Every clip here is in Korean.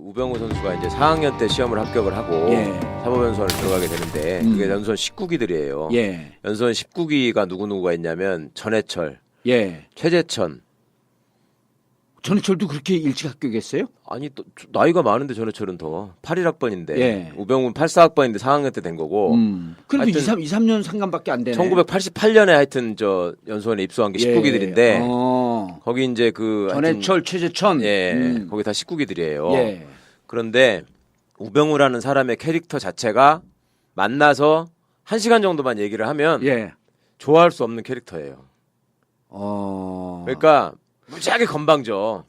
우병우 선수가 이제 4학년 때 시험을 합격을 하고 예. 사법연수원을 들어가게 되는데 그게 연수원 19기들이에요. 예. 연수원 19기가 누구누구가 있냐면 전해철, 예. 최재천. 전해철도 그렇게 일찍 합격했어요? 아니 또 나이가 많은데 전해철은 더 81학번인데 예. 우병우는 84학번인데 4학년 때 된 거고. 그래도 하여튼 2, 3년 상관밖에 안 되네. 1988년에 하여튼 저 연수원에 입소한 게 19기들인데 거기 이제 그 전해철, 최재천. 예, 거기 다 19기들이에요. 예. 그런데 우병우라는 사람의 캐릭터 자체가 만나서 1시간 정도만 얘기를 하면 예. 좋아할 수 없는 캐릭터예요. 그러니까 무지하게 건방져.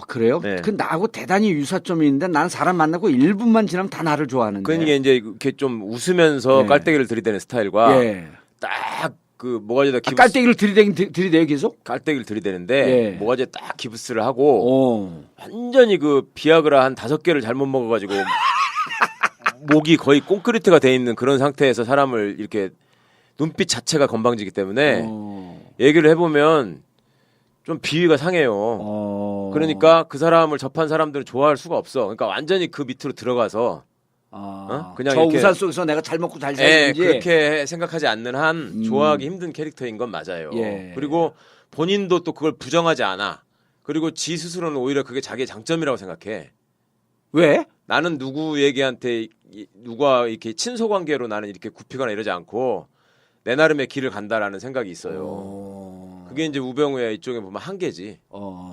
그래요? 네. 그 나하고 대단히 유사점이 있는데 난 사람 만나고 1분만 지나면 다 나를 좋아하는데. 그러니까 이제 이렇게 좀 웃으면서 예. 깔때기를 들이대는 스타일과 예. 딱 그 뭐가지다 깔때기를 들이대요 계속? 깔때기를 들이대는데 예. 뭐가지에 딱 기부스를 하고 완전히 그 비아그라 한 5개를 잘못 먹어가지고 목이 거의 콘크리트가 돼 있는 그런 상태에서 사람을 이렇게 눈빛 자체가 건방지기 때문에 얘기를 해보면 좀 비위가 상해요. 그러니까 그 사람을 접한 사람들은 좋아할 수가 없어. 그러니까 완전히 그 밑으로 들어가서 그냥 저 이렇게 우산 속에서 내가 잘 먹고 잘 예, 살는지 그렇게 생각하지 않는 한 좋아하기 힘든 캐릭터인 건 맞아요. 예. 그리고 본인도 또 그걸 부정하지 않아. 그리고 지 스스로는 오히려 그게 자기의 장점이라고 생각해. 왜? 나는 누구 얘기한테 누가 이렇게 친소 관계로 나는 이렇게 굽히거나 이러지 않고 내 나름의 길을 간다라는 생각이 있어요. 그게 이제 우병우의 이쪽에 보면 한계지.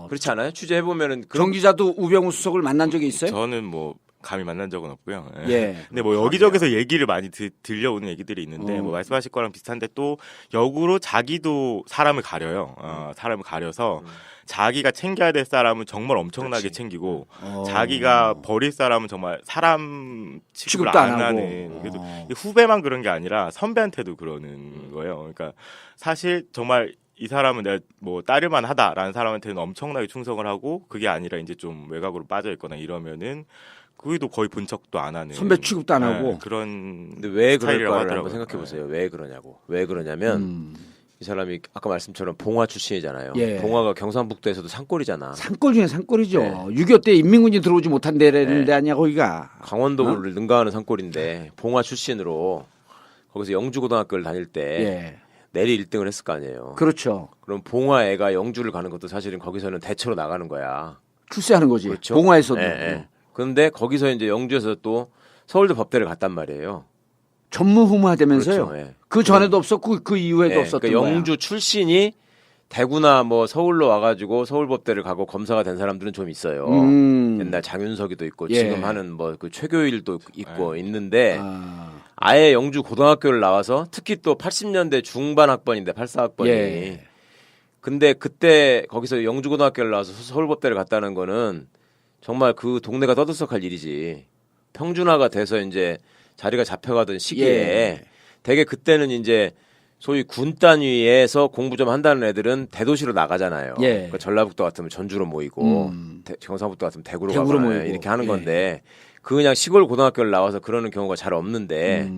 그렇지 않아요? 취재해 보면은 정 기자도 우병우 수석을 만난 적이 있어요? 저는 뭐 감히 만난 적은 없고요. 예. 근데 뭐 여기저기서 얘기를 많이 들려오는 얘기들이 있는데 뭐 말씀하실 거랑 비슷한데 또 역으로 자기도 사람을 가려요. 사람을 가려서 자기가 챙겨야 될 사람은 정말 엄청나게 그렇지. 챙기고 자기가 버릴 사람은 정말 사람 취급을 취급도 안 안 하고. 하는. 그래서 후배만 그런 게 아니라 선배한테도 그러는 거예요. 그러니까 사실 정말 이 사람은 내가 뭐 따를만 하다라는 사람한테는 엄청나게 충성을 하고 그게 아니라 이제 좀 외곽으로 빠져 있거나 이러면은 그게도 거의 본 척도 안 하는 선배 취급도 안 하고. 그런 근데 왜 스타일이라고 그럴까를 하더라고요. 한번 생각해 보세요. 왜 그러냐고. 왜 그러냐면 이 사람이 아까 말씀처럼 봉화 출신이잖아요. 예. 봉화가 경상북도에서도 산골이잖아. 산골 중에 산골이죠. 네. 6.25 때 인민군이 들어오지 못한 데라는 데 아니야 거기가. 강원도를 능가하는 산골인데 봉화 출신으로 거기서 영주고등학교를 다닐 때 예. 내리 1등을 했을 거 아니에요. 그렇죠. 그럼 봉화 애가 영주를 가는 것도 사실은 거기서는 대처로 나가는 거야. 출세하는 거지. 그렇죠? 봉화에서도. 예, 예. 그런데 거기서 이제 영주에서 또 서울대 법대를 갔단 말이에요. 전무후무하다면서요. 그렇죠, 예. 그 전에도 없었고 그 이후에도 예, 없었던 그러니까 거야. 영주 출신이 대구나 뭐 서울로 와가지고 서울법대를 가고 검사가 된 사람들은 좀 있어요. 옛날 장윤석이도 있고 예. 지금 하는 뭐 그 최교일도 있고 있는데 아. 아예 영주 고등학교를 나와서 특히 또 80년대 중반 학번인데 84학번이 예. 근데 그때 거기서 영주 고등학교를 나와서 서울법대를 갔다는 거는 정말 그 동네가 떠들썩할 일이지. 평준화가 돼서 이제 자리가 잡혀가던 시기에 예. 되게 그때는 이제 소위 군 단위에서 공부 좀 한다는 애들은 대도시로 나가잖아요. 예. 그러니까 전라북도 같으면 전주로 모이고 경상북도 같으면 대구로 가거나 모이고. 이렇게 하는 예. 건데 그 그냥 시골 고등학교를 나와서 그러는 경우가 잘 없는데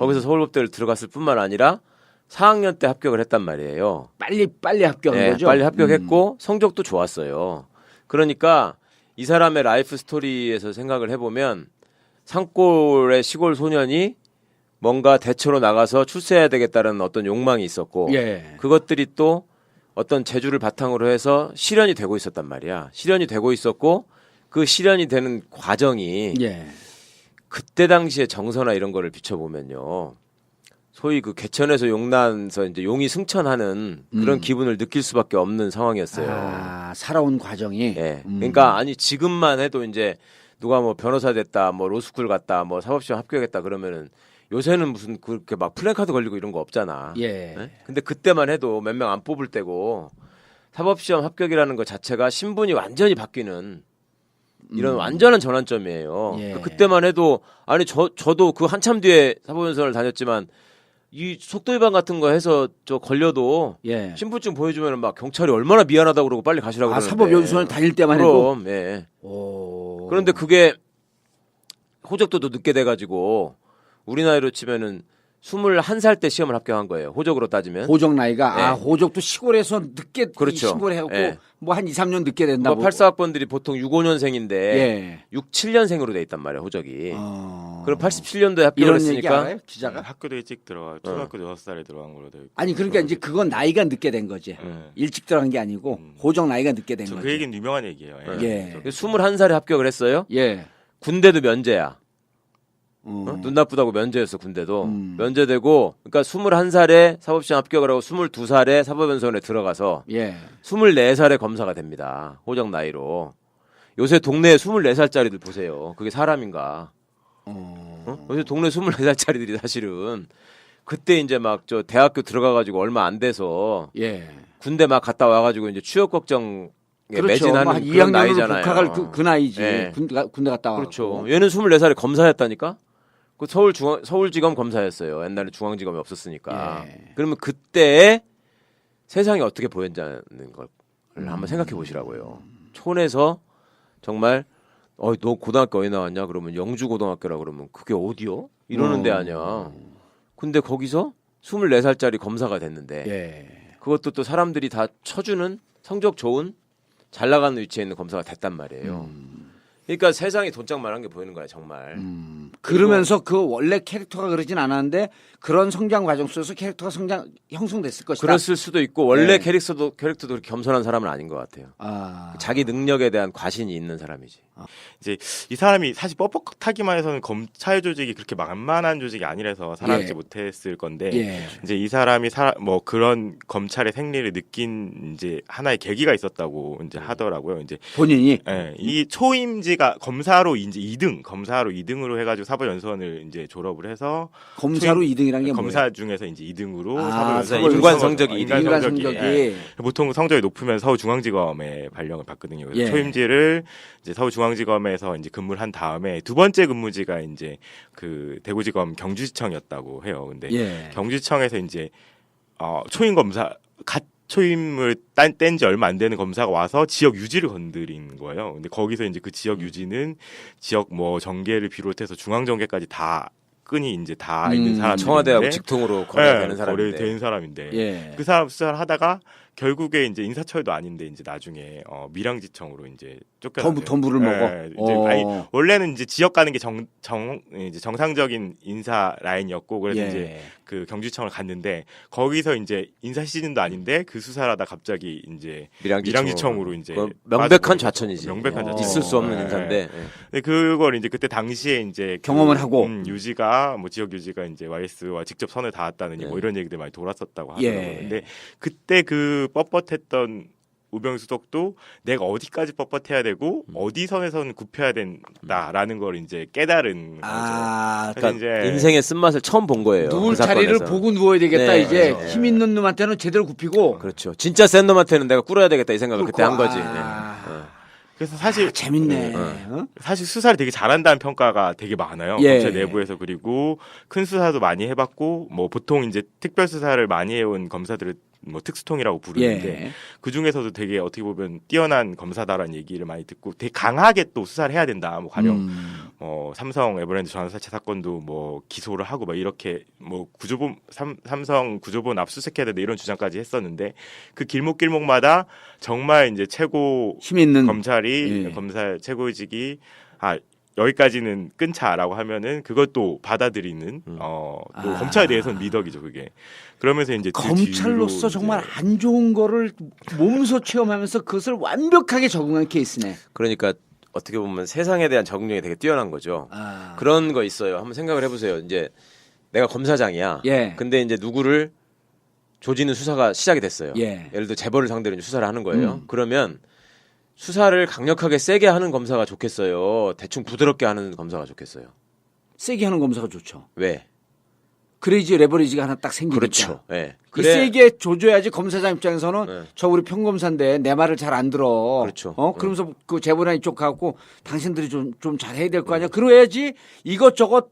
거기서 서울법대를 들어갔을 뿐만 아니라 4학년 때 합격을 했단 말이에요. 빨리 합격한 네, 거죠. 빨리 합격했고 성적도 좋았어요. 그러니까 이 사람의 라이프 스토리에서 생각을 해보면 산골의 시골 소년이 뭔가 대처로 나가서 출세해야 되겠다는 어떤 욕망이 있었고 예. 그것들이 또 어떤 재주를 바탕으로 해서 실현이 되고 있었단 말이야. 실현이 되고 있었고 그 실현이 되는 과정이 예. 그때 당시의 정서나 이런 거를 비춰보면요. 소위 그 개천에서 용나서 이제 용이 승천하는 그런 기분을 느낄 수밖에 없는 상황이었어요. 아, 살아온 과정이. 예. 그러니까 아니 지금만 해도 이제 누가 뭐 변호사 됐다, 뭐 로스쿨 갔다, 뭐 사법시험 합격했다 그러면은 요새는 무슨 그렇게 막 플랜카드 걸리고 이런 거 없잖아. 예. 예? 근데 그때만 해도 몇 명 안 뽑을 때고 사법시험 합격이라는 것 자체가 신분이 완전히 바뀌는 이런 완전한 전환점이에요. 예. 그때만 해도 아니 저도 그 한참 뒤에 사법연수원을 다녔지만 이 속도 위반 같은 거 해서 저 걸려도 예. 신분증 보여주면 막 경찰이 얼마나 미안하다고 그러고 빨리 가시라고 아, 그러는데. 사법연수원 다닐 때만 해도. 그럼 예. 오. 그런데 그게 호적도도 늦게 돼가지고 우리 나이로 치면은 21살 때 시험을 합격한 거예요. 호적으로 따지면. 호적 나이가 네. 호적도 시골에서 늦게 그렇죠. 신고를 해갖고 네. 뭐 한 2, 3년 늦게 된다고. 뭐 84학번들이 보통 65년생인데 예. 6, 7년생으로 돼 있단 말이에요. 호적이. 어... 그럼 87년도에 합격을 이런 얘기 했으니까 알아요? 기자가? 학교도 일찍 들어가 초등학교 6살에 들어간 걸로 되어 있고. 아니 그러니까 이제 그건 나이가 늦게 된 거지. 일찍 들어간 게 아니고 호적 나이가 늦게 된 저 거지. 그 얘기는 유명한 얘기예요. 예. 21살에 합격을 했어요. 예. 군대도 면제야. 어. 눈 나쁘다고 면제였어 군대도. 면제되고 그러니까 21살에 사법시험 합격을 하고 22살에 사법연수원에 들어가서 예. 24살에 검사가 됩니다. 호적 나이로. 요새 동네에 24살짜리들 보세요. 그게 사람인가. 요새 동네 24살짜리들이 사실은 그때 이제 막 저 대학교 들어가가지고 얼마 안 돼서 예. 군대 막 갔다 와가지고 이제 취업 걱정에 그렇죠. 매진하는 뭐 한 그런 2학년으로 나이잖아요. 복학할 그 나이지. 예. 군대 갔다 와. 그렇죠. 얘는 24살에 검사였다니까. 그 서울지검 검사였어요. 옛날에 중앙지검이 없었으니까. 예. 그러면 그때 세상이 어떻게 보였냐는 걸 한번 생각해 보시라고요. 촌에서 정말 너 고등학교 어디 나왔냐? 그러면 영주고등학교라 그러면 그게 어디요? 이러는 데 아니야. 근데 거기서 24살짜리 검사가 됐는데 예. 그것도 또 사람들이 다 쳐주는 성적 좋은 잘 나가는 위치에 있는 검사가 됐단 말이에요. 그러니까 세상이 돈짝만한 게 보이는 거야 정말. 그러면서 그 원래 캐릭터가 그러진 않았는데 그런 성장 과정 속에서 캐릭터가 형성됐을 것이다. 그랬을 수도 있고 원래 네. 캐릭터도 그렇게 겸손한 사람은 아닌 것 같아요. 아. 자기 능력에 대한 과신이 있는 사람이지. 이제 이 사람이 사실 뻣뻣하기만 해서는 검찰 조직이 그렇게 만만한 조직이 아니라서 살아남지 예. 못했을 건데 예. 이제 이 사람이 뭐 그런 검찰의 생리를 느낀 이제 하나의 계기가 있었다고 이제 하더라고요. 이제 본인이 예, 이 초임지가 검사로 이제 2등, 검사로 2등으로 해가지고 사법연수원을 이제 졸업을 해서 검사로 2등이란 게 검사 뭐예요? 중에서 이제 2등으로 아, 사법연수원 인간 성적이 인간 인간 성적이 성적이 예. 보통 성적이 높으면 서울중앙지검에 발령을 받거든요. 그래서 예. 초임지를 이제 서울중앙지검에서 이제 근무를 한 다음에 두 번째 근무지가 이제 그 대구지검 경주지청이었다고 해요. 근데 예. 경주지청에서 이제 초임 검사 갓 초임을 뗀 지 얼마 안 되는 검사가 와서 지역 유지를 건드린 거예요. 근데 거기서 이제 그 지역 유지는 지역 뭐 정계를 비롯해서 중앙 정계까지 다 끈이 이제 다 있는 사람. 청와대하고 직통으로 거래되는 사람인데. 거래되는 사람인데. 예. 그 사람 수사를 하다가 결국에 이제 인사처에도 아닌데 이제 나중에 밀양지청으로 이제 쫓겨났어요. 더 물을 먹어. 이제 아니, 원래는 이제 지역 가는 게 이제 정상적인 인사 라인이었고 그래서 예. 이제 그 경주청을 갔는데 거기서 이제 인사 시즌도 아닌데 그 수사를 하다 갑자기 이제 밀양지청으로 이제 명백한 좌천이지. 명백한 좌천. 있을 수 없는 예. 인사인데. 근데 그걸 이제 그때 당시에 이제 경험을 하고. 유지가 뭐 지역 유지가 이제 YS와 직접 선을 닿았다느니 뭐 이런 얘기들 많이 돌았었다고 하더라고요. 예. 근데 그때 그 뻣뻣했던 우병수덕도 내가 어디까지 뻣뻣해야 되고 어디 선에서는 굽혀야 된다라는 걸 이제 깨달은 아, 거죠. 그러니까 그래서 이제 인생의 쓴맛을 처음 본 거예요. 누울 그 자리를 사건에서. 보고 누워야 되겠다 네, 이제 그렇죠. 힘 있는 놈한테는 제대로 굽히고. 그렇죠. 진짜 센 놈한테는 내가 꿇어야 되겠다 이 생각을 그때 한 거지. 아. 그래서 사실 재밌네. 어? 사실 수사를 되게 잘한다는 평가가 되게 많아요. 예. 검찰 내부에서. 그리고 큰 수사도 많이 해봤고 뭐 보통 이제 특별 수사를 많이 해온 검사들을 뭐 특수통이라고 부르는데 예. 그 중에서도 되게 어떻게 보면 뛰어난 검사다라는 얘기를 많이 듣고 되게 강하게 또 수사를 해야 된다. 뭐 가령 삼성 에버랜드 전화사채 사건도 뭐 기소를 하고 막 이렇게 뭐 삼성 구조본 압수수색해야 된다 이런 주장까지 했었는데 그 길목길목마다 정말 이제 최고 힘 있는 검찰이 예. 검사 최고직이 여기까지는 끊자라고 하면은 그것도 받아들이는 또 검찰에 대해서는 미덕이죠 그게. 그러면서 이제 검찰로서 정말 안 좋은 거를 몸소 체험하면서 그것을 완벽하게 적응한 케이스네. 그러니까 어떻게 보면 세상에 대한 적응력이 되게 뛰어난 거죠. 그런 거 있어요. 한번 생각을 해보세요. 이제 내가 검사장이야. 예. 근데 이제 누구를 조지는 수사가 시작이 됐어요. 예. 예를 들어 재벌을 상대로 이제 수사를 하는 거예요. 그러면 수사를 강력하게 세게 하는 검사가 좋겠어요. 대충 부드럽게 하는 검사가 좋겠어요. 세게 하는 검사가 좋죠. 왜? 그래야지 레버리지가 하나 딱 생기니까. 그렇죠. 예. 이 세게 조져야지 검사장 입장에서는 네. 저 우리 평검사인데 내 말을 잘 안 들어. 그렇죠. 그러면서 그 재벌이나 이쪽 가고 당신들이 좀 잘해야 될 거 아니야. 그래야지 이것저것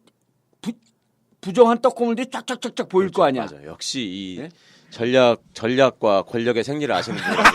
부정한 떡고물들이 쫙쫙쫙쫙 보일 거 아니야. 맞아. 역시 이 네? 전략과 권력의 생리를 아시는 분이라서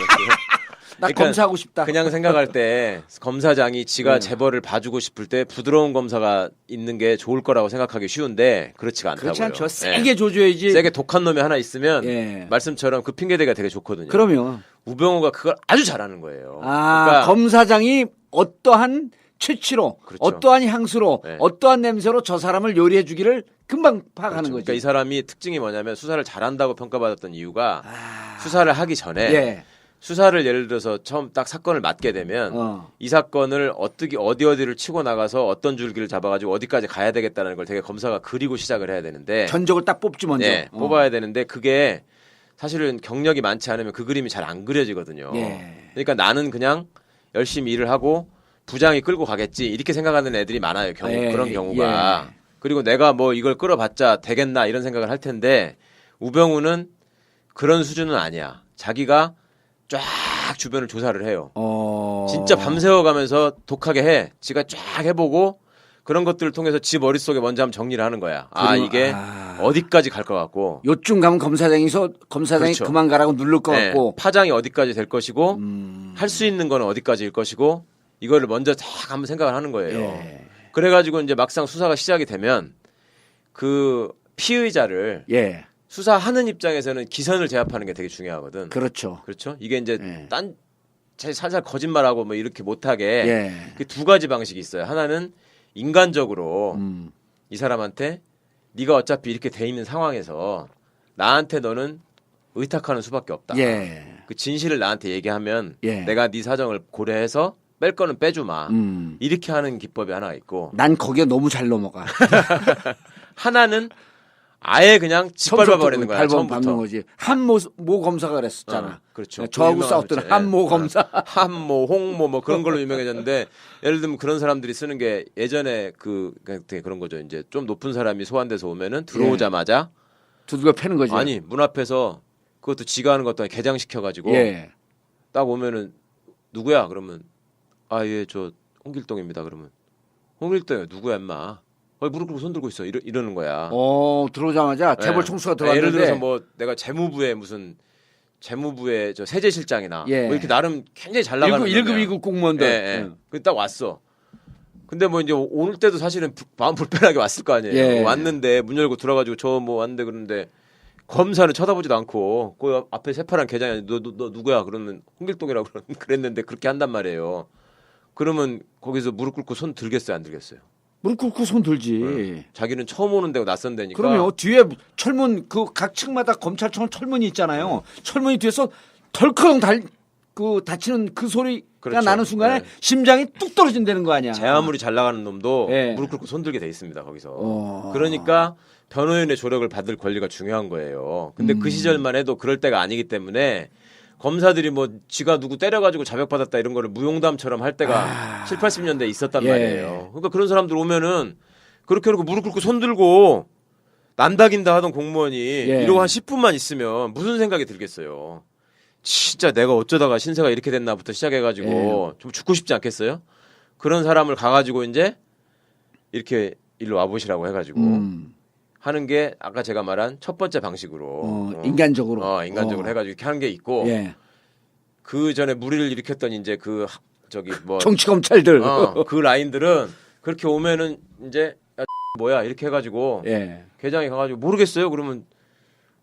나 그러니까 검사하고 싶다. 그냥 생각할 때 검사장이 지가 네. 재벌을 봐주고 싶을 때 부드러운 검사가 있는 게 좋을 거라고 생각하기 쉬운데 그렇지가 않다고요. 그렇지 않죠. 예. 세게 조져야지. 세게 독한 놈이 하나 있으면 예. 말씀처럼 그 핑계대기가 되게 좋거든요. 그러면 우병우가 그걸 아주 잘하는 거예요. 아 그러니까 검사장이 어떠한 채취로 그렇죠. 어떠한 향수로 네. 어떠한 냄새로 저 사람을 요리해 주기를 금방 파악하는 그렇죠. 거지. 그러니까 이 사람이 특징이 뭐냐면 수사를 잘한다고 평가받았던 이유가 아. 수사를 하기 전에 예. 수사를 예를 들어서 처음 딱 사건을 맡게 되면 이 사건을 어디를 치고 나가서 어떤 줄기를 잡아가지고 어디까지 가야 되겠다는 걸 되게 검사가 그리고 시작을 해야 되는데 전적을 딱 뽑지 먼저. 네, 뽑아야 되는데 그게 사실은 경력이 많지 않으면 그 그림이 잘 안 그려지거든요. 예. 그러니까 나는 그냥 열심히 일을 하고 부장이 끌고 가겠지 이렇게 생각하는 애들이 많아요. 예, 그런 경우가. 예. 그리고 내가 뭐 이걸 끌어봤자 되겠나 이런 생각을 할 텐데 우병우는 그런 수준은 아니야. 자기가 쫙 주변을 조사를 해요. 진짜 밤새워가면서 독하게 해. 지가 쫙 해보고 그런 것들을 통해서 지 머릿속에 먼저 한번 정리를 하는 거야. 이게 어디까지 갈 것 같고 요쯤 가면 검사장이 그렇죠. 그만 가라고 누를 것 네, 같고 파장이 어디까지 될 것이고 할 수 있는 거는 어디까지일 것이고 이거를 먼저 쫙 한번 생각을 하는 거예요. 예. 그래가지고 이제 막상 수사가 시작이 되면 그 피의자를 예. 수사하는 입장에서는 기선을 제압하는 게 되게 중요하거든. 그렇죠. 그렇죠? 이게 이제 예. 살살 거짓말하고 뭐 이렇게 못하게 예. 그 두 가지 방식이 있어요. 하나는 인간적으로 이 사람한테 네가 어차피 이렇게 돼 있는 상황에서 나한테 너는 의탁하는 수밖에 없다. 예. 그 진실을 나한테 얘기하면 예. 내가 네 사정을 고려해서 뺄 거는 빼주마. 이렇게 하는 기법이 하나 있고 난 거기에 너무 잘 넘어가. 하나는 아예 그냥 짓밟아 버리는 거야. 밟는 처음부터. 거지. 한모 검사가 그랬었잖아. 그렇죠. 저하고 유명한 싸웠던 거죠. 한모 검사. 한모, 홍모 뭐 그런 걸로 유명해졌는데 예를 들면 그런 사람들이 쓰는 게 예전에 되게 그런 거죠. 이제 좀 높은 사람이 소환돼서 오면은 들어오자마자 두들겨 패는 거지. 아니 문 앞에서 그것도 지가 하는 것도 아니고 개장시켜 가지고 예. 딱 오면은 누구야? 그러면 예 저 홍길동입니다. 그러면 홍길동이 누구야 임마? 무릎 꿇고 손 들고 있어. 이러는 거야. 들어오자마자 재벌 예. 총수가 들어왔는데 예를 들어서 뭐 내가 재무부의 저 세제실장이나 예. 뭐 이렇게 나름 굉장히 잘 나가는 1급 놈이야. 2급 공무원들. 예, 예. 딱 왔어. 근데 뭐 이제 오늘 때도 사실은 마음 불편하게 왔을 거 아니에요. 예. 왔는데 문 열고 들어가지고 저 뭐 왔는데 그러는데 검사는 쳐다보지도 않고 그 앞에 새파란 개장이 너 누구야? 그러면 홍길동이라고 그랬는데 그렇게 한단 말이에요. 그러면 거기서 무릎 꿇고 손 들겠어요, 안 들겠어요? 무릎 꿇고 손 들지. 자기는 처음 오는 데고 낯선 데니까. 그러면 뒤에 철문 그 각 층마다 검찰청은 철문이 있잖아요. 철문이 뒤에서 덜컹 다치는 그 소리가 그렇죠. 나는 순간에 네. 심장이 뚝 떨어진다는 거 아니야. 제 아무리 잘 나가는 놈도 예. 무릎 꿇고 손 들게 돼 있습니다 거기서. 그러니까 변호인의 조력을 받을 권리가 중요한 거예요. 근데 그 시절만 해도 그럴 때가 아니기 때문에 검사들이 뭐 지가 누구 때려가지고 자백받았다 이런 거를 무용담처럼 할 때가 7, 80년대에 있었단 예. 말이에요. 그러니까 그런 사람들 오면은 그렇게 해놓고 무릎 꿇고 손 들고 난다긴다 하던 공무원이 예. 이러고 한 10분만 있으면 무슨 생각이 들겠어요. 진짜 내가 어쩌다가 신세가 이렇게 됐나부터 시작해가지고 좀 죽고 싶지 않겠어요? 그런 사람을 가가지고 이제 이렇게 일로 와보시라고 해가지고 하는 게 아까 제가 말한 첫 번째 방식으로 인간적으로. 인간적으로 해가지고 이렇게 하는 게 있고 예. 그 전에 무리를 일으켰던 이제 그 저기 뭐 정치 검찰들. 그 라인들은 그렇게 오면은 이제 야, 뭐야 이렇게 해가지고 예. 계장이 가가지고 모르겠어요. 그러면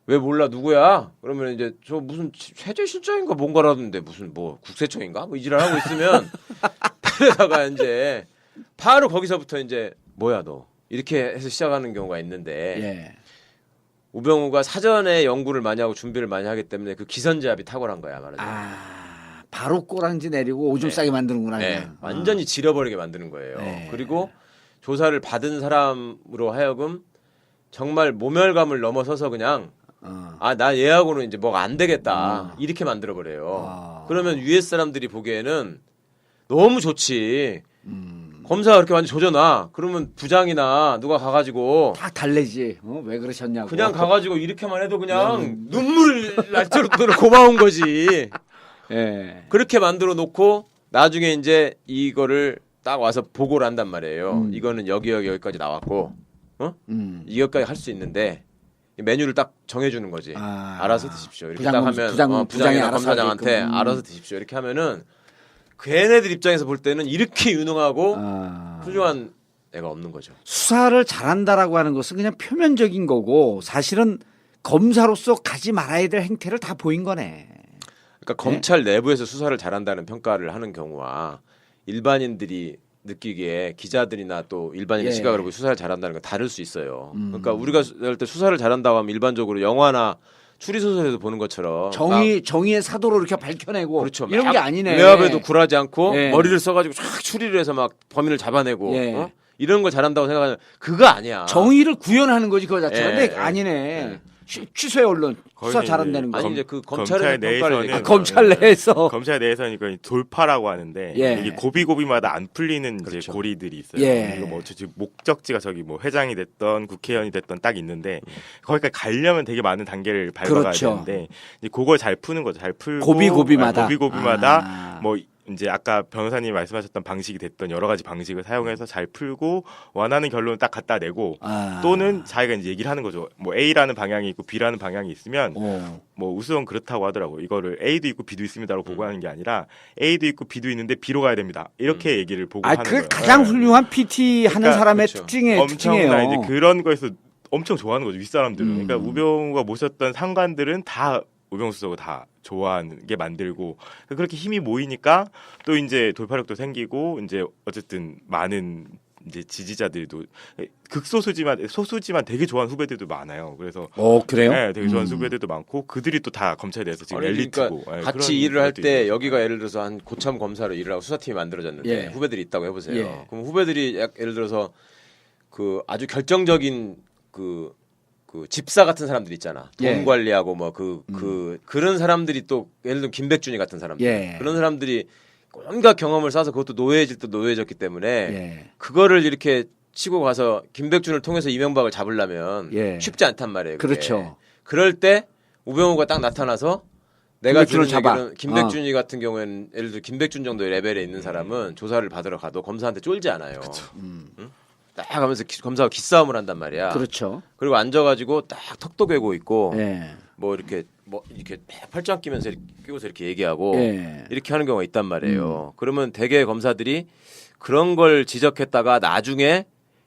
왜 몰라 누구야? 그러면 이제 저 무슨 세제실장인가 뭔가라던데 무슨 뭐 국세청인가 뭐 이지랄 하고 있으면 그러다가 이제 바로 거기서부터 이제 뭐야 너 이렇게 해서 시작하는 경우가 있는데 예. 우병우가 사전에 연구를 많이 하고 준비를 많이 하기 때문에 그 기선제압이 탁월한 거야 말하자면. 바로 꼬랑지 내리고 오줌 싸게 만드는구나. 네, 그냥. 완전히 지려버리게 만드는 거예요. 네. 그리고 조사를 받은 사람으로 하여금 정말 모멸감을 넘어서서 그냥 나 얘하고는 이제 뭐가 안 되겠다 이렇게 만들어 버려요. 그러면 위에 사람들이 보기에는 너무 좋지. 검사가 그렇게 완전 조져놔. 그러면 부장이나 누가 가가지고 다 달래지. 왜 그러셨냐고. 그냥 가가지고 이렇게만 해도 그냥 눈물 날 정도로 고마운 거지. 예. 그렇게 만들어 놓고 나중에 이제 이거를 딱 와서 보고를 한단 말이에요. 이거는 여기까지 나왔고, 여기까지 할 수 있는데 메뉴를 딱 정해주는 거지. 알아서 드십시오. 이렇게 딱 하면 부장이 부장이나 알아서 검사장한테 하게끔. 알아서 드십시오. 이렇게 하면은 걔네들 입장에서 볼 때는 이렇게 유능하고 훌륭한 애가 없는 거죠. 수사를 잘한다라고 하는 것은 그냥 표면적인 거고 사실은 검사로서 가지 말아야 될 행태를 다 보인 거네. 그러니까 검찰 내부에서 수사를 잘한다는 평가를 하는 경우와 일반인들이 느끼기에 기자들이나 또 일반인의 예. 시각으로 보고 수사를 잘한다는 건 다를 수 있어요. 그러니까 우리가 할 때 수사를 잘한다고 하면 일반적으로 영화나 추리소설에서 보는 것처럼 정의의 사도로 이렇게 밝혀내고 그렇죠. 이런 막 게 아니네. 외압에도 굴하지 않고 예. 머리를 써가지고 쫙 추리를 해서 막 범인을 잡아내고 예. 이런 걸 잘한다고 생각하면 그거 아니야. 정의를 구현하는 거지 그거 자체가. 예, 근데 예. 아니네. 취소해 언론 수사 거의 잘한다는 거. 아니 이제 그 검찰 검찰의 평가를 내에서는- 얘기하는 검찰 내에서 검찰 내에서는 이거 돌파라고 하는데 예. 이게 고비고비마다 안 풀리는 그렇죠. 이제 고리들이 있어요. 예. 이거 뭐 목적지가 저기 뭐 회장이 됐던 국회의원이 됐던 딱 있는데 거기까지 가려면 되게 많은 단계를 밟아가야 그렇죠. 되는데 이제 그걸 잘 푸는 거죠. 잘 풀고 고비고비마다. 고비고비마다 뭐 이제 아까 변호사님이 말씀하셨던 방식이 됐던 여러 가지 방식을 사용해서 잘 풀고 원하는 결론을 딱 갖다 내고 또는 자기가 이제 얘기를 하는 거죠. 뭐 A라는 방향이 있고 B라는 방향이 있으면 뭐 우수원 그렇다고 하더라고. 이거를 A도 있고 B도 있습니다라고 보고하는 게 아니라 A도 있고 B도 있는데 B로 가야 됩니다. 이렇게 얘기를 보고하는 그 거예요. 가장 네. 훌륭한 PT 하는 그러니까 사람의 그렇죠. 특징이에요. 엄청나 이제 그런 거에서 엄청 좋아하는 거죠 윗사람들은. 그러니까 음. 우병우가 모셨던 상관들은 다 우병우 수석을 다 좋아하는 게 만들고 그렇게 힘이 모이니까 또 이제 돌파력도 생기고 이제 어쨌든 많은 이제 지지자들도 소수지만 되게 좋아하는 후배들도 많아요. 그래서 그래요? 네, 되게 좋아하는 후배들도 많고 그들이 또 다 검찰에 대해서 지금 아니, 엘리트고 그러니까 네, 같이 그런 일을 할 것도 때 있는 여기가 예를 들어서 한 고참 검사로 일을 하고 수사팀이 만들어졌는데 예. 후배들이 있다고 해보세요. 예. 그럼 후배들이 예를 들어서 그 아주 결정적인 그 집사 같은 사람들 있잖아. 돈 예. 관리하고 뭐 그런 사람들이 또 예를 들면 김백준이 같은 사람들 예. 그런 사람들이 온갖 경험을 쌓아서 그것도 노예해질 때 노예해졌기 때문에 예. 그거를 이렇게 치고 가서 김백준을 통해서 이명박을 잡으려면 예. 쉽지 않단 말이에요. 그게. 그렇죠. 그럴 때 우병우가 딱 나타나서 내가 김백준을 들은 잡아. 얘기는 김백준이 같은 경우에는 예를 들어 김백준 정도의 레벨에 있는 사람은 조사를 받으러 가도 검사한테 쫄지 않아요. 응? 딱 하면서 검사가 기싸움을 한단 말이야. 그렇죠. 그리고 앉아가지고 딱 턱도 괴고 있고 예. 뭐 이렇게 팔짱 끼면서 끼고서 이렇게 얘기하고 예. 이렇게 하는 경우가 있단 말이에요. 그러면 대개 검사들이 그런 걸 지적했다가 나중에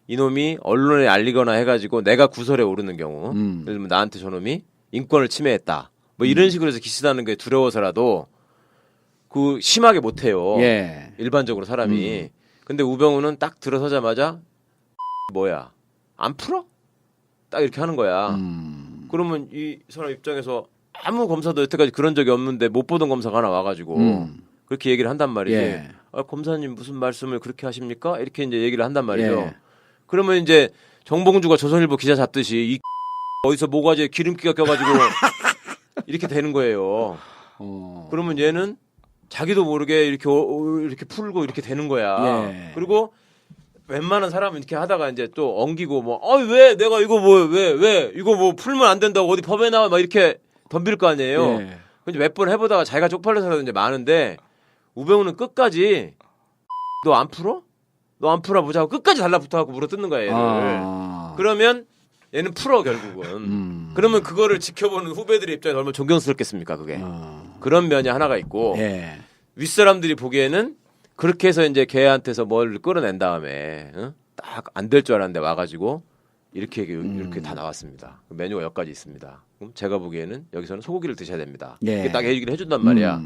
이놈이 언론에 알리거나 해가지고 내가 구설에 오르는 경우 예를 들면 나한테 저놈이 인권을 침해했다 뭐 이런 식으로 해서 기시다는 게 두려워서라도 그 심하게 못해요. 예. 일반적으로 사람이. 근데 우병우는 딱 들어서자마자 뭐야 안 풀어? 딱 이렇게 하는 거야. 그러면 이 사람 입장에서 아무 검사도 여태까지 그런 적이 없는데 못 보던 검사가 하나 와가지고 그렇게 얘기를 한단 말이지. 예. 검사님 무슨 말씀을 그렇게 하십니까? 이렇게 이제 얘기를 한단 말이죠. 예. 그러면 이제 정봉주가 조선일보 기자 잡듯이 이 어디서 모가지에 기름기가 껴가지고 이렇게 되는 거예요. 그러면 얘는 자기도 모르게 이렇게 풀고 이렇게 되는 거야. 예. 그리고 웬만한 사람은 이렇게 하다가 이제 또 엉기고 뭐, 왜 내가 이거 뭐, 왜 이거 뭐 풀면 안 된다고 어디 법에 나와 막 이렇게 덤빌 거 아니에요. 예. 근데 몇 번 해보다가 자기가 쪽팔려서 이제 많은데 우병우는 끝까지 너 안 풀어? 너 안 풀어 보자고 끝까지 달라붙어갖고 물어뜯는 거야 얘를. 그러면 얘는 풀어 결국은. 그러면 그거를 지켜보는 후배들의 입장에 얼마나 존경스럽겠습니까 그게. 그런 면이 하나가 있고 예. 윗사람들이 보기에는 그렇게 해서 이제 걔한테서 뭘 끌어낸 다음에 딱 안 될 줄 알았는데 와가지고 이렇게 다 나왔습니다. 메뉴가 여기까지 있습니다. 그럼 제가 보기에는 여기서는 소고기를 드셔야 됩니다. 예. 이렇게 딱 얘기를 해준단 말이야.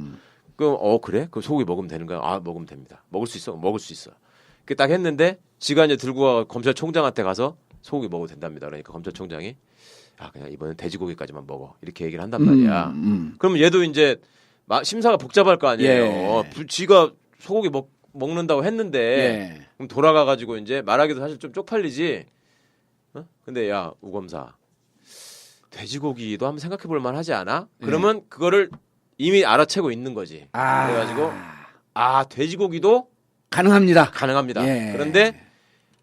그럼 그래? 그럼 소고기 먹으면 되는 거야? 먹으면 됩니다. 먹을 수 있어? 먹을 수 있어. 이렇게 딱 했는데 지가 이제 들고 가 검찰총장한테 가서 소고기 먹어도 된답니다. 그러니까 검찰총장이 그냥 이번엔 돼지고기까지만 먹어. 이렇게 얘기를 한단 말이야. 그러면 얘도 이제 심사가 복잡할 거 아니에요. 예. 지가 소고기 먹는다고 했는데 예. 그럼 돌아가가지고 이제 말하기도 사실 좀 쪽팔리지. 근데 야 우검사 돼지고기도 한번 생각해볼 만하지 않아? 그러면 그거를 이미 알아채고 있는 거지. 그래가지고 돼지고기도 가능합니다. 가능합니다. 예. 그런데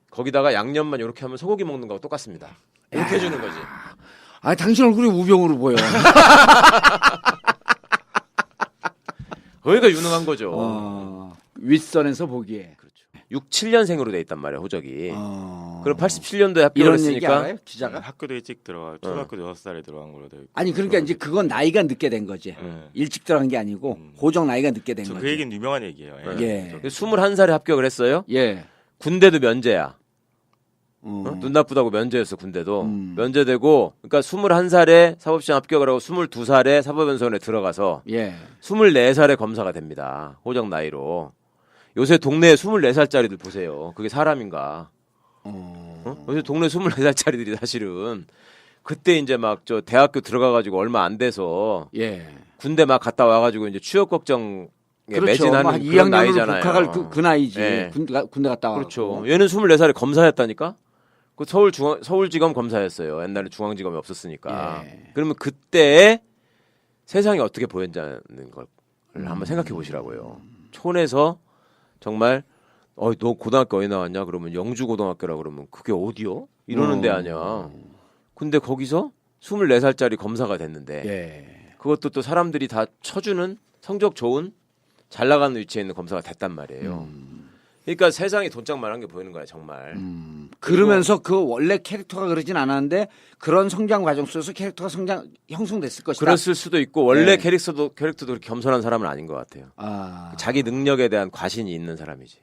거기다가 양념만 이렇게 하면 소고기 먹는 거하고 똑같습니다. 이렇게 해주는 거지. 당신 얼굴이 우병우로 보여. 거기가 유능한 거죠. 윗선에서 보기에. 그렇죠. 6, 7년생으로 돼 있단 말이야 호적이. 어. 그럼 87년도에 합격을 이런 얘기 했으니까 알아요? 기자가? 학교도 일찍 들어가 초등학교 6살에 들어간 걸로 되어 있고. 아니 그러니까 이제 그건 나이가 늦게 된 거지. 일찍 들어간 게 아니고 고정 나이가 늦게 된 거지. 그 얘기는 유명한 얘기예요. 예. 21살에 합격을 했어요. 예. 군대도 면제야. 어. 눈 나쁘다고 면제였어 군대도. 면제되고 그러니까 21살에 사법시험 합격을 하고 22살에 사법연수원에 들어가서 예. 24살에 검사가 됩니다. 호적 나이로. 요새 동네에 24살짜리들 보세요. 그게 사람인가? 요새 동네 24살짜리들이 사실은 그때 이제 막 저 대학교 들어가가지고 얼마 안 돼서 예. 군대 막 갔다 와가지고 이제 취업 걱정에 그렇죠. 매진하는 한 그런 2학년으로 나이잖아요. 복학할 그 나이지. 예. 군대 갔다 와. 그렇죠. 얘는 24살에 검사였다니까? 그 서울지검 검사였어요. 옛날에 중앙지검이 없었으니까. 예. 그러면 그때 세상이 어떻게 보였냐는 걸 한번 생각해 보시라고요. 촌에서 정말 너 고등학교 어디 나왔냐? 그러면 영주고등학교라 그러면 그게 어디요? 이러는 데 아니야. 근데 거기서 24살짜리 검사가 됐는데 예. 그것도 또 사람들이 다 쳐주는 성적 좋은 잘 나가는 위치에 있는 검사가 됐단 말이에요. 그러니까 세상이 돈짝만한 게 보이는 거야 정말. 그러면서 그 원래 캐릭터가 그러진 않았는데 그런 성장 과정 속에서 캐릭터가 형성됐을 것이다. 그랬을 수도 있고 원래 네. 캐릭터도 그렇게 겸손한 사람은 아닌 것 같아요. 아. 자기 능력에 대한 과신이 있는 사람이지.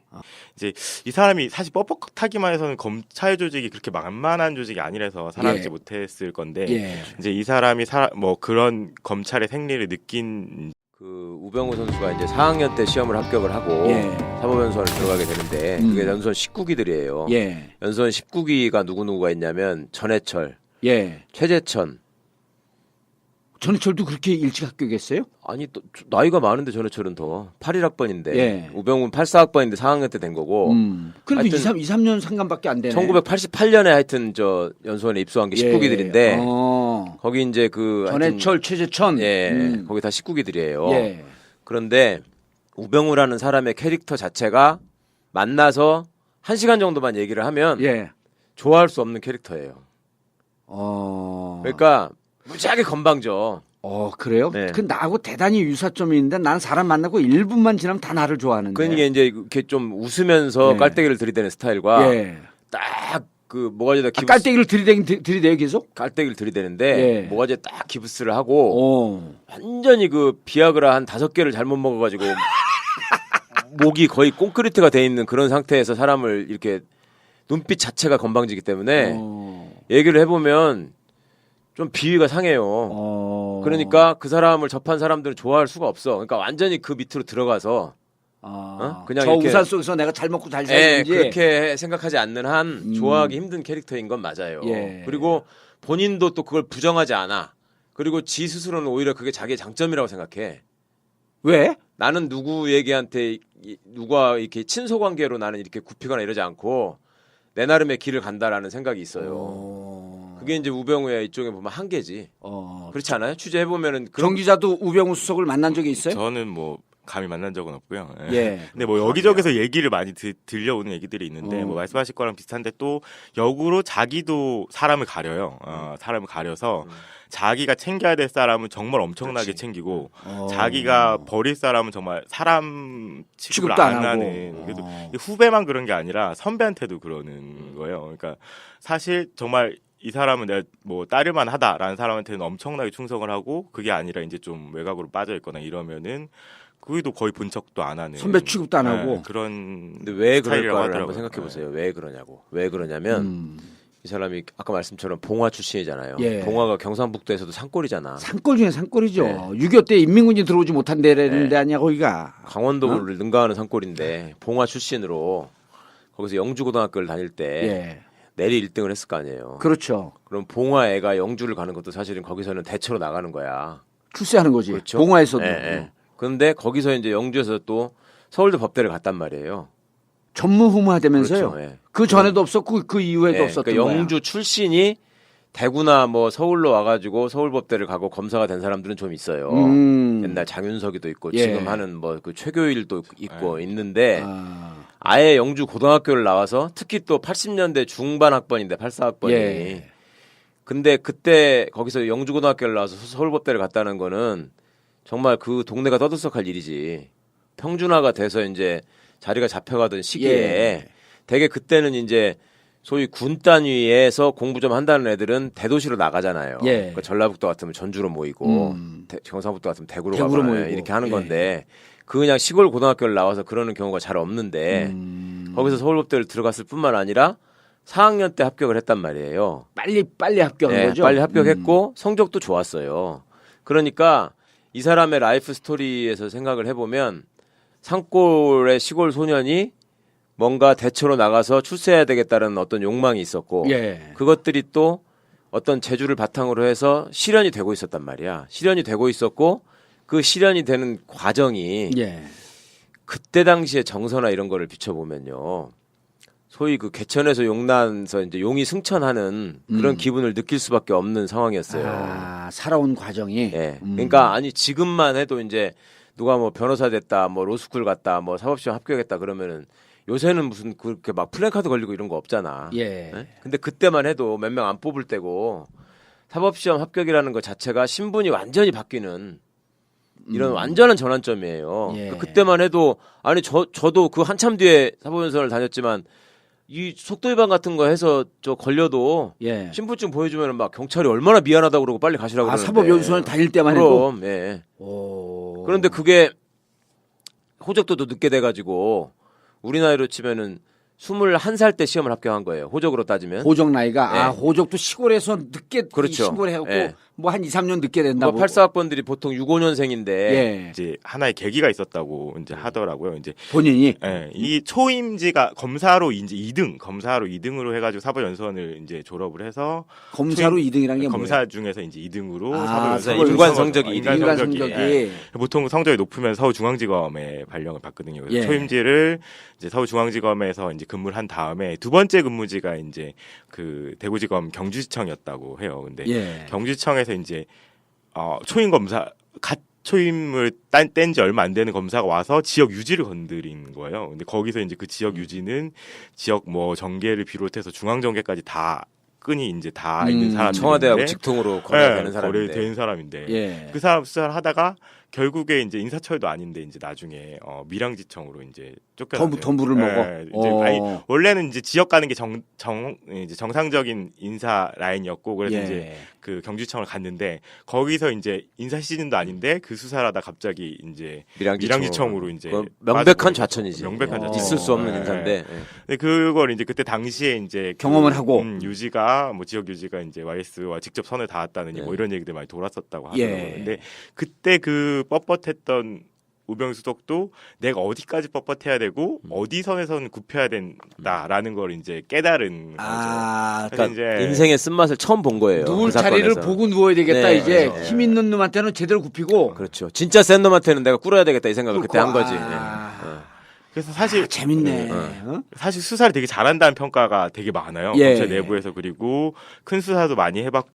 이제 이 사람이 사실 뻣뻣하기만 해서는 검찰 조직이 그렇게 만만한 조직이 아니라서 살아남지 예. 못했을 건데 예. 이제 이 사람이 뭐 그런 검찰의 생리를 느낀 그 우병우 선수가 이제 4학년 때 시험을 합격을 하고 예. 사법연수원을 들어가게 되는데 그게 연수원 19기들이에요. 예. 연수원 19기가 누구누구가 있냐면 전해철, 예. 최재천. 전해철도 그렇게 일찍 합격했어요? 아니 또 나이가 많은데 전해철은 더 81학번인데 예. 우병우는 84학번인데 4학년 때 된 거고 그래도 하여튼 2, 3년 상관밖에 안 되네. 1988년에 하여튼 저 연수원에 입소한 게 19기들인데 거기 이제 그 전해철, 최재천. 예, 거기 다 19기들이에요. 예. 그런데 우병우라는 사람의 캐릭터 자체가 만나서 1시간 정도만 얘기를 하면 예. 좋아할 수 없는 캐릭터예요. 그러니까 무지하게 건방져. 그래요? 네. 그 나하고 대단히 유사점이 있는데 나는 사람 만나고 1분만 지나면 다 나를 좋아하는데. 그러니까 이제 이렇게 좀 웃으면서 네. 깔때기를 들이대는 스타일과 예. 딱 그 뭐가지다 깔때기를 들이대요 계속? 깔때기를 들이대는데 예. 뭐가지 딱 기부스를 하고 완전히 그 비아그라 한 5개를 잘못 먹어가지고 목이 거의 콘크리트가 돼 있는 그런 상태에서 사람을 이렇게 눈빛 자체가 건방지기 때문에 얘기를 해보면 좀 비위가 상해요. 그러니까 그 사람을 접한 사람들은 좋아할 수가 없어. 그러니까 완전히 그 밑으로 들어가서 그냥 저 이렇게 우산 속에서 내가 잘 먹고 잘 예, 살는지 그렇게 생각하지 않는 한 좋아하기 힘든 캐릭터인 건 맞아요. 예. 그리고 본인도 또 그걸 부정하지 않아. 그리고 지 스스로는 오히려 그게 자기의 장점이라고 생각해. 왜? 나는 누구 얘기한테 누가 이렇게 친소 관계로 나는 이렇게 굽히거나 이러지 않고 내 나름의 길을 간다라는 생각이 있어요. 그게 이제 우병우의 이쪽에 보면 한계지. 그렇지 않아요? 취재해 보면은 정 기자도 우병우 수석을 만난 적이 있어요? 저는 뭐 감히 만난 적은 없고요. 예. 예. 근데 뭐 여기저기서 얘기를 많이 들려오는 얘기들이 있는데 뭐 말씀하실 거랑 비슷한데 또 역으로 자기도 사람을 가려요. 사람을 가려서 자기가 챙겨야 될 사람은 정말 엄청나게 챙기고 자기가 버릴 사람은 정말 사람 취급을 취급도 안 안 하고. 하는. 그래도 후배만 그런 게 아니라 선배한테도 그러는 거예요. 그러니까 사실 정말 이 사람은 내가 뭐 따를만 하다라는 사람한테는 엄청나게 충성을 하고 그게 아니라 이제 좀 외곽으로 빠져 있거나 이러면은 그게도 거의 본 척도 안 하는 선배 취급도 안 하고. 그런 근데 왜 스타일이라고 그럴까를 하더라고요. 한번 생각해 보세요. 왜 그러냐고. 왜 그러냐면 이 사람이 아까 말씀처럼 봉화 출신이잖아요. 예. 봉화가 경상북도에서도 산골이잖아. 산골 중에 산골이죠. 네. 6.25 때 인민군이 들어오지 못한 데라는 데 아니야 거기가. 강원도를 능가하는 산골인데 봉화 출신으로 거기서 영주고등학교를 다닐 때 예. 내리 1등을 했을 거 아니에요. 그렇죠. 그럼 봉화 애가 영주를 가는 것도 사실은 거기서는 대처로 나가는 거야. 출세하는 거지. 그렇죠? 봉화에서도. 예, 예. 그런데 거기서 이제 영주에서 또 서울대 법대를 갔단 말이에요. 전무후무하다면서요. 그렇죠, 예. 그 전에도 없었고 그 이후에도 예, 없었던 그러니까 거야. 영주 출신이 대구나 뭐 서울로 와가지고 서울법대를 가고 검사가 된 사람들은 좀 있어요. 옛날 장윤석이도 있고 예. 지금 하는 뭐 그 최교일도 있고 있는데 아예 영주 고등학교를 나와서 특히 또 80년대 중반 학번인데 84학번이 예. 근데 그때 거기서 영주 고등학교를 나와서 서울법대를 갔다는 거는 정말 그 동네가 떠들썩할 일이지. 평준화가 돼서 이제 자리가 잡혀가던 시기에 예. 되게 그때는 이제 소위 군 단위에서 공부 좀 한다는 애들은 대도시로 나가잖아요. 예. 그러니까 전라북도 같으면 전주로 모이고 경상북도 같으면 대구로 대구로 가거나 모이고. 이렇게 하는 예. 건데 그 그냥 시골 고등학교를 나와서 그러는 경우가 잘 없는데 거기서 서울법대를 들어갔을 뿐만 아니라 4학년 때 합격을 했단 말이에요. 빨리 합격한 네, 거죠. 빨리 합격했고 성적도 좋았어요. 그러니까 이 사람의 라이프 스토리에서 생각을 해보면 산골의 시골 소년이 뭔가 대처로 나가서 출세해야 되겠다는 어떤 욕망이 있었고 예. 그것들이 또 어떤 재주를 바탕으로 해서 실현이 되고 있었단 말이야. 실현이 되고 있었고 그 실현이 되는 과정이 예. 그때 당시에 정서나 이런 거를 비춰보면요. 소위 그 개천에서 용난서 이제 용이 승천하는 그런 기분을 느낄 수밖에 없는 상황이었어요. 아, 살아온 과정이. 예. 그러니까 아니 지금만 해도 이제 누가 뭐 변호사 됐다, 뭐 로스쿨 갔다, 뭐 사법시험 합격했다 그러면은 요새는 무슨 그렇게 막 플랜카드 걸리고 이런 거 없잖아. 예. 예? 근데 그때만 해도 몇 명 안 뽑을 때고 사법시험 합격이라는 것 자체가 신분이 완전히 바뀌는 이런 완전한 전환점이에요. 예. 그때만 해도 아니 저도 그 한참 뒤에 사법연수원을 다녔지만 이 속도 위반 같은 거 해서 저 걸려도 예. 신분증 보여주면 막 경찰이 얼마나 미안하다고 그러고 빨리 가시라고 아, 그러는데. 사법연수원 다닐 때만 해도. 그럼 예. 오. 그런데 그게 호적도도 늦게 돼가지고 우리 나이로 치면은 21살 때 시험을 합격한 거예요. 호적으로 따지면. 호적 나이가 네. 아 호적도 시골에서 늦게 그렇죠. 신고를 해갖고 예. 뭐 한 2, 3년 늦게 된다고. 84학번들이 보통 65년생인데 예. 이제 하나의 계기가 있었다고 이제 하더라고요. 이제 본인이 이 초임지가 검사로 이제 2등, 검사로 2등으로 해가지고 사법연수원을 이제 졸업을 해서 검사로 2등이란 게 검사 뭐예요? 중에서 이제 2등으로 아, 사법연수원 인간 성적이 인간 인간 성적이 성적이. 예. 보통 성적이 높으면 서울중앙지검에 발령을 받거든요. 그래서 예. 초임지를 이제 서울중앙지검에서 이제 근무를 한 다음에 두 번째 근무지가 이제 그 대구지검 경주지청이었다고 해요. 근데 예. 경주지청에서 이제 초임 검사 갓 초임을 뗀 지 얼마 안 되는 검사가 와서 지역 유지를 건드린 거예요. 근데 거기서 이제 그 지역 유지는 지역 뭐 정계를 비롯해서 중앙 정계까지 다 끈이 이제 다 있는 사람. 청와대하고 직통으로 거래되는 사람인데. 거래되는 사람인데. 예. 그 사람 수사를 하다가 결국에 이제 인사처에도 아닌데 이제 나중에 밀양지청으로 이제 쫓겨났어요. 덤부를 먹어. 이제 아니, 원래는 이제 지역 가는 게 이제 정상적인 인사 라인이었고 그래서 예. 이제 그 경주청을 갔는데 거기서 이제 인사 시즌도 아닌데 그 수사를 하다 갑자기 이제 밀양지청으로 이제 그 명백한 빠져버리고. 좌천이지. 명백한 좌천. 있을 수 없는 예, 인사인데. 예. 근데 그걸 이제 그때 당시에 이제 경험을 하고. 유지가 뭐 지역 유지가 이제 YS와 직접 선을 닿았다느니 뭐 이런 얘기들 많이 돌았었다고 하더라고요. 예. 근데 그때 그 뻣뻣했던 우병수덕도 내가 어디까지 뻣뻣해야 되고 어디 선에서는 굽혀야 된다라는 걸 이제 깨달은 거죠. 아, 그래서 그러니까 인생의 쓴맛을 처음 본 거예요. 누울 그 자리를 사건에서. 보고 누워야 되겠다 네, 이제 그렇죠. 힘 있는 놈한테는 제대로 굽히고. 그렇죠. 진짜 센 놈한테는 내가 꿇어야 되겠다 이 생각을 그때 한 거지. 아. 그래서 사실 재밌네. 어? 사실 수사를 되게 잘한다는 평가가 되게 많아요. 예. 검찰 내부에서. 그리고 큰 수사도 많이 해봤고